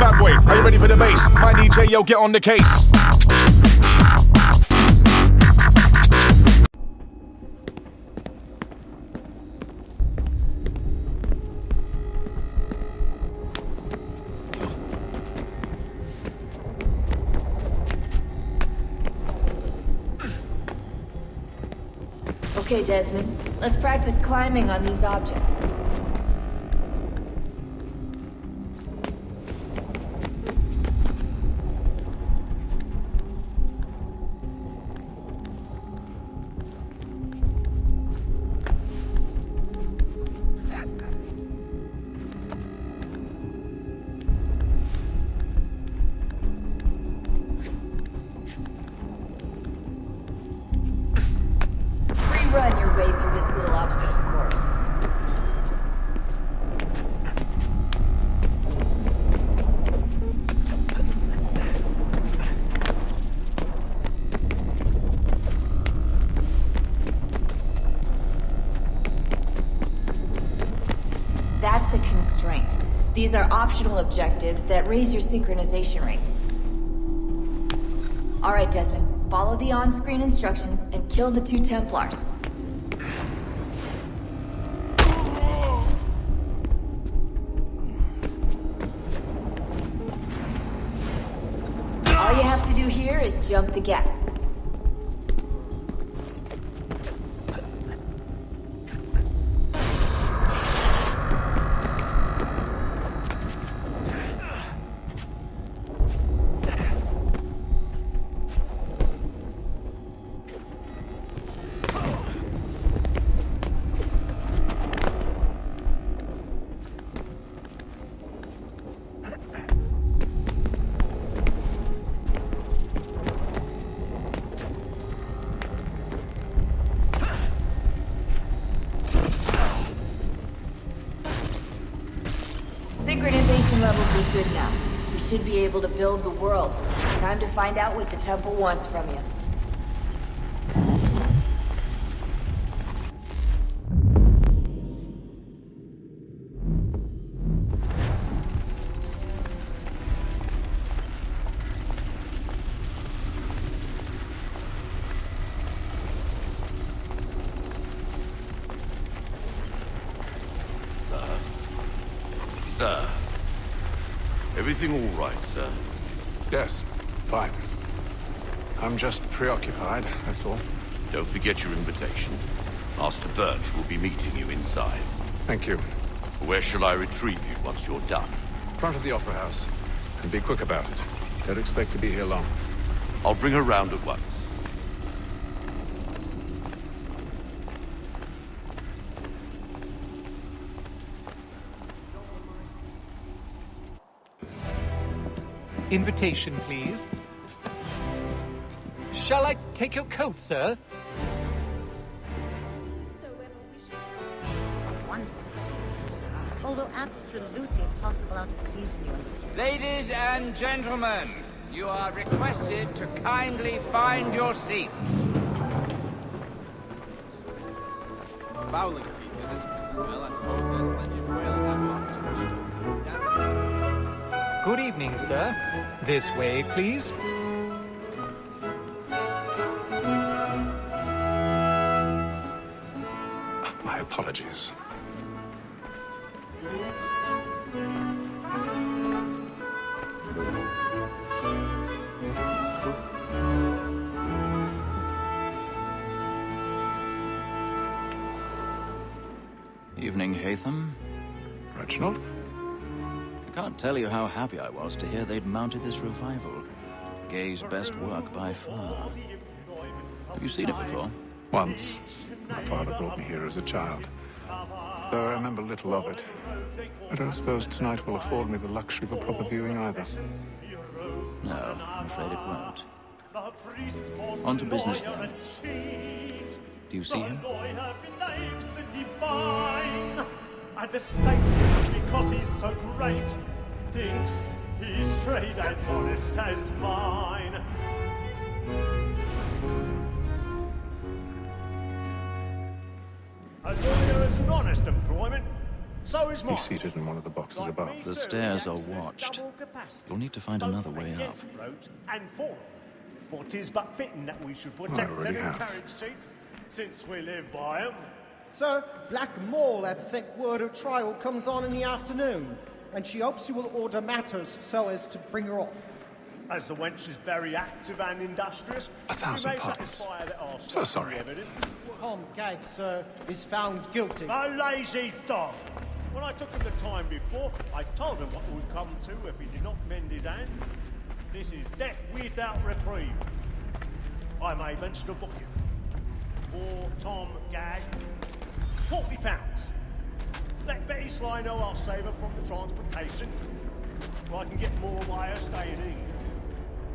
Bad boy, are you ready for the bass? My DJ, yo, get on the case. Okay, Desmond. Let's practice climbing on these objects. Run your way through this little obstacle course. That's a constraint. These are optional objectives that raise your synchronization rate. All right, Desmond. Follow the on-screen instructions and kill the 2 Templars. All you have to do here is jump the gap. Synchronization levels are good now. We should be able to build the world. Time to find out what the temple wants from you. Sir. Everything all right, sir? Yes, fine. I'm just preoccupied, that's all. Don't forget your invitation. Master Birch will be meeting you inside. Thank you. Where shall I retrieve you once you're done? Front of the Opera House. And be quick about it. Don't expect to be here long. I'll bring her round at once. Invitation, please. Shall I take your coat, sir? Wonderful person. Although absolutely impossible out of season, you understand. Ladies and gentlemen, you are requested to kindly find your seats. Fowling pieces is... Well, I suppose there's plenty of whale in that water station. Good evening, sir. This way, please. My apologies. Evening, Hatham. Reginald? I can't tell you how happy I was to hear they'd mounted this revival. Gay's best work by far. Have you seen it before? Once. My father brought me here as a child. Though I remember little of it. I don't suppose tonight will afford me the luxury of a proper viewing either. No, I'm afraid it won't. On to business then. Do you see him? And the state, because he's so great, thinks his trade as honest as mine. A lawyer is an honest employment. So is mine. He's seated in one of the boxes Like above. me The too, stairs he are acts at watched. double capacity. You'll need to find Both another way up. against roads and for them. For 'tis but fitting that we should I protect already them have. carriage streets, since we live by them. Sir, Black Mole had sent word her trial comes on in the afternoon, and she hopes you will order matters so as to bring her off. As the wench is very active and industrious, 1,000 we may pardons. satisfy that our So sorry. evidence. Tom Gag, sir, is found guilty. A lazy dog! When I took him the time before, I told him what would come to if he did not mend his hand. This is death without reprieve. I may venture to book you. For Tom Gag, £40. Let Betty Sly know I'll save her from the transportation, so I can get more by her staying in.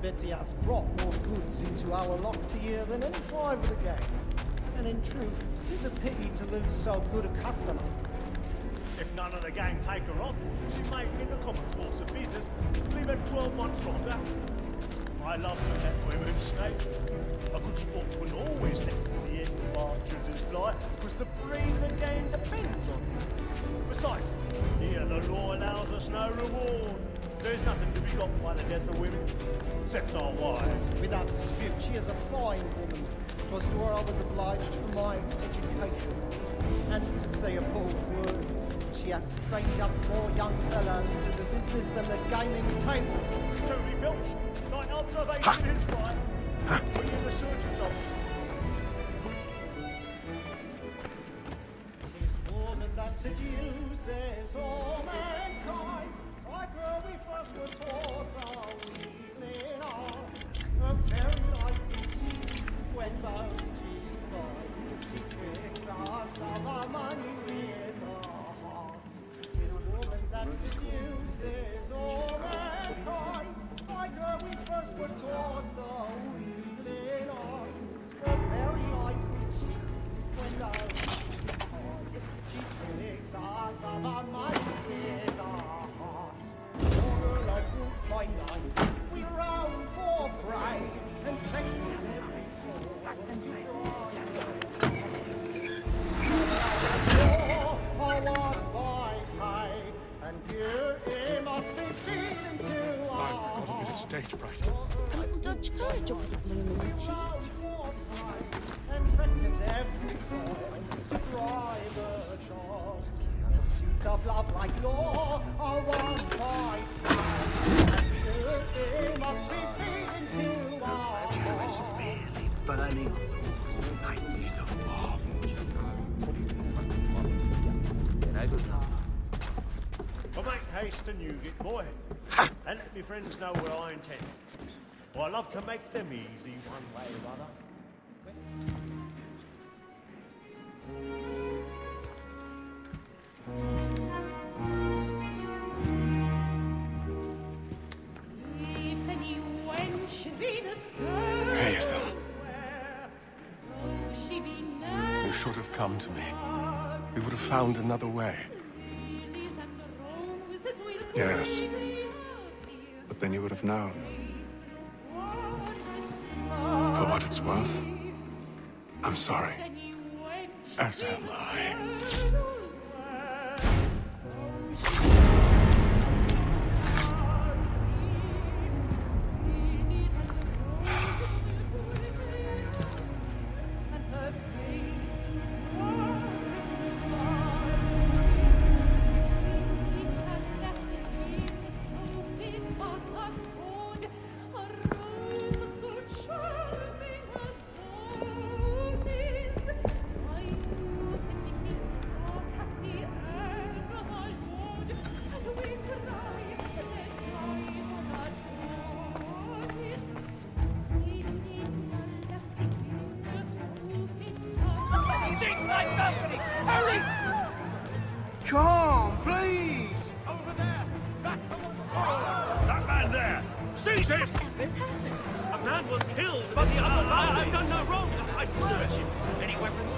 Betty hath brought more goods into our locked here than any five of the gang. And in truth, 'tis a pity to lose so good a customer. If none of the gang take her off, she may, in the common course of business, leave her 12 months longer. I love to let women escape. A good sportsman always lets the end of our choosers fly, because the breed of the game depends on it. Besides, here the law allows us no reward. There's nothing to be got by the death of women, except our wives. Without dispute, she is a fine woman. 'Twas to her I was obliged for my education. And to say a bold word, she hath trained up more young fellows to the business than the gaming table. Truly, Filch, like observation is right. We're in the surgeon's office. Tis woman that seduces all mankind. Like her we first were taught our evening arts. A very nice beauty when both she's gone. She tricks us of our money with her hearts. Tis woman that seduces all mankind. Like her we first were taught the evening arts. A very nice beauty when both she's gone. She tricks us of our money with our hearts. Order like wolves by night, we round for prey and take every soul and one by pay, and here it must be feeding to I've got a bit of stage fright. A little Dutch courage over the blooming cheek. and practice every form to drive the chance. And the suits of love like law are one by and here it must be feeding to our hearts. Really burning on the walls. I need a marvel. Well, make haste and use it, boy. And let me friends know where I intend. For I love to make them easy one way or other. Hazel, you should have come to me. We would have found another way. Yes. But then you would have known. For what it's worth, I'm sorry. As am I. Come, please! Over there! That man there! Seize him! A man was killed by the other lobbies. I've done no wrong. I swear. Any weapons?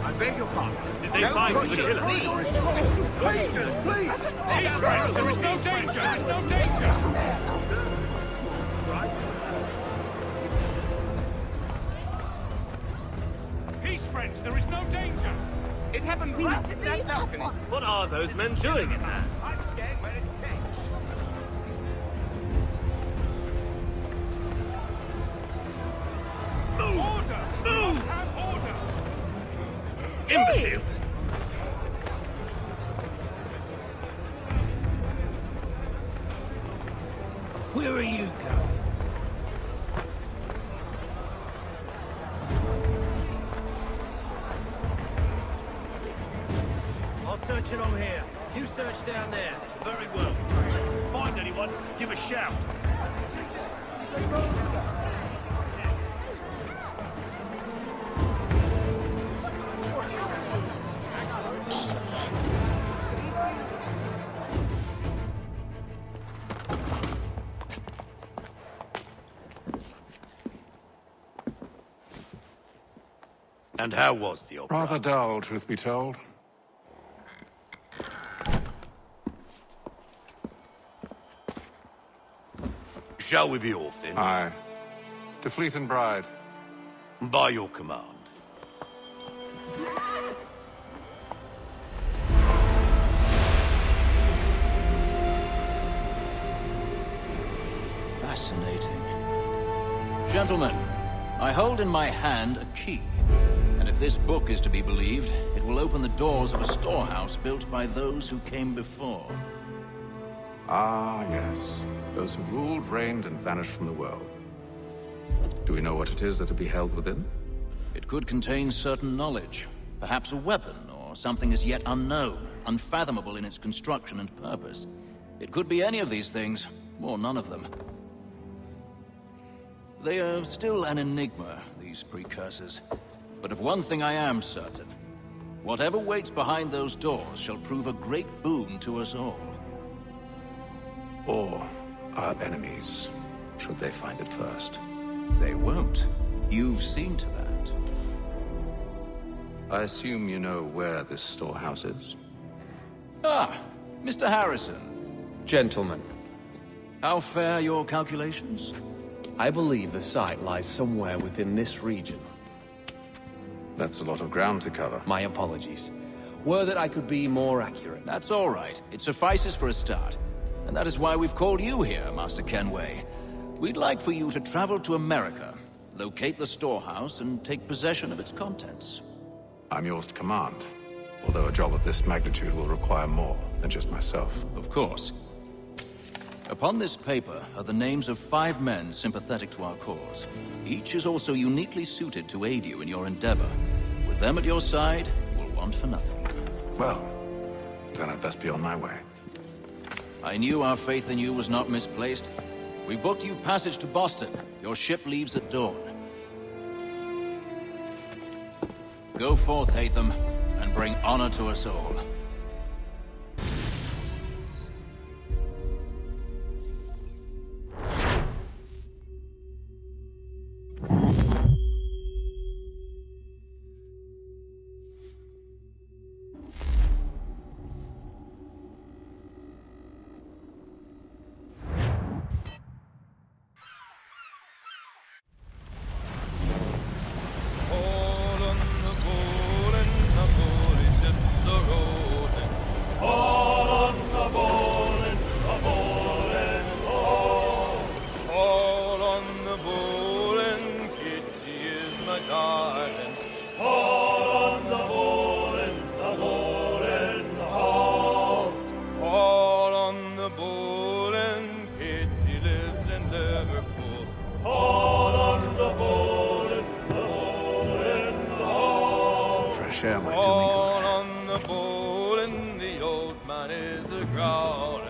I beg your pardon. Did they find the killer? Please, please! These friends, there is no danger. There is no danger. Right? Peace, friends. There is no danger. It happened right in that balcony. What are those men doing in there? I'm scared where it came. Order! Move! Have order! Imbecile! Where are you going? I'll search along here. You search down there. Very well. Find anyone, give a shout. And how was the opera? Rather dull, truth be told. Shall we be off then? Aye. To Fleet and Bride. By your command. Fascinating. Gentlemen, I hold in my hand a key. And if this book is to be believed, it will open the doors of a storehouse built by those who came before. Ah, yes. Those who ruled, reigned, and vanished from the world. Do we know what it is that will be held within? It could contain certain knowledge. Perhaps a weapon, or something as yet unknown, unfathomable in its construction and purpose. It could be any of these things, or none of them. They are still an enigma, these precursors. But of one thing I am certain. Whatever waits behind those doors shall prove a great boon to us all. Or our enemies, should they find it first. They won't. You've seen to that. I assume you know where this storehouse is? Ah, Mr. Harrison. Gentlemen, How fare your calculations? I believe the site lies somewhere within this region. That's a lot of ground to cover. My apologies. Were that I could be more accurate. That's all right. It suffices for a start. And that is why we've called you here, Master Kenway. We'd like for you to travel to America, locate the storehouse, and take possession of its contents. I'm yours to command. Although a job of this magnitude will require more than just myself. Of course. Upon this paper are the names of 5 men sympathetic to our cause. Each is also uniquely suited to aid you in your endeavor. With them at your side, you will want for nothing. Well, then I'd best be on my way. I knew our faith in you was not misplaced. We booked you passage to Boston. Your ship leaves at dawn. Go forth, Hatham, and bring honor to us all. Share my doing good. On the bowl and the old man is a growling.